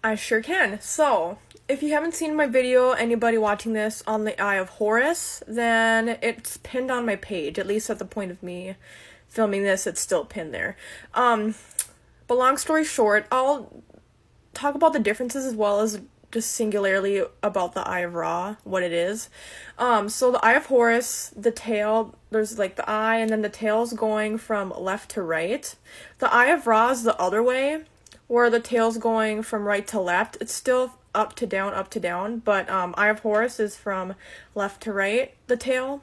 I sure can. So, if you haven't seen my video, anybody watching this on the Eye of Horus, then it's pinned on my page. At least at the point of me filming this, it's still pinned there. But long story short, I'll talk about the differences as well as just singularly about the Eye of Ra, what it is. So the Eye of Horus, the tail, there's like the eye and then the tail's going from left to right. The Eye of Ra is the other way, where the tail's going from right to left. It's still up to down, but Eye of Horus is from left to right, the tail.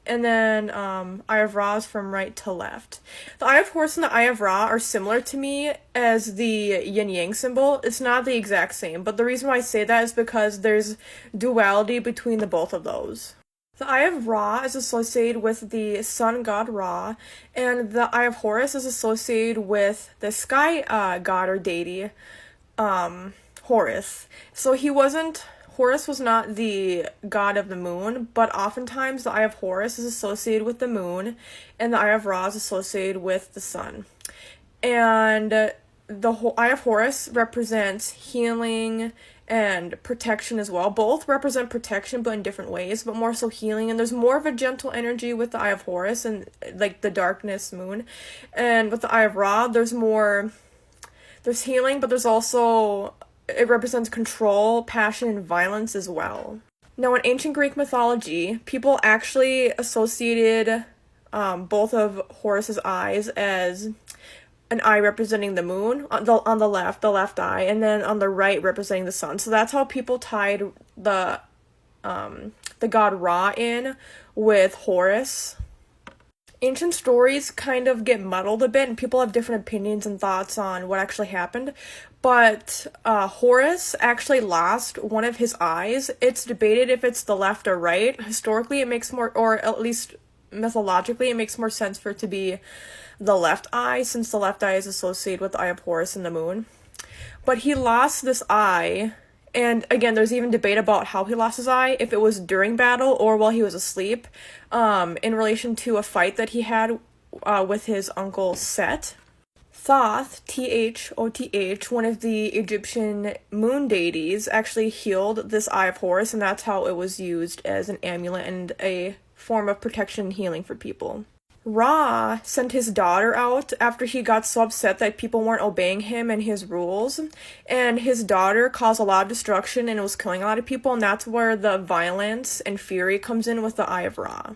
And then Eye of Ra is from right to left. The Eye of Horus and the Eye of Ra are similar to me as the yin-yang symbol. It's not the exact same, but the reason why I say that is because there's duality between the both of those. The Eye of Ra is associated with the sun god Ra, and the Eye of Horus is associated with the sky god or deity, Horus. So Horus was not the god of the moon, but oftentimes the Eye of Horus is associated with the moon, and the Eye of Ra is associated with the sun. And the Eye of Horus represents healing and protection as well. Both represent protection, but in different ways, but more so healing. And there's more of a gentle energy with the Eye of Horus and like the darkness moon. And with the Eye of Ra, there's healing, but there's also, it represents control, passion, and violence as well. Now, in ancient Greek mythology, people actually associated both of Horus's eyes as an eye representing the moon on the left eye, and then on the right representing the sun. So that's how people tied the god Ra in with Horus. Ancient stories kind of get muddled a bit, and people have different opinions and thoughts on what actually happened. But Horus actually lost one of his eyes. It's debated if it's the left or right. Historically, it makes more, or at least mythologically, it makes more sense for it to be the left eye, since the left eye is associated with the Eye of Horus and the moon. But he lost this eye, and again, there's even debate about how he lost his eye, if it was during battle or while he was asleep, in relation to a fight that he had with his uncle Set. Thoth, Thoth, one of the Egyptian moon deities, actually healed this Eye of Horus, and that's how it was used as an amulet and a form of protection and healing for people. Ra sent his daughter out after he got so upset that people weren't obeying him and his rules, and his daughter caused a lot of destruction and was killing a lot of people, and that's where the violence and fury comes in with the Eye of Ra.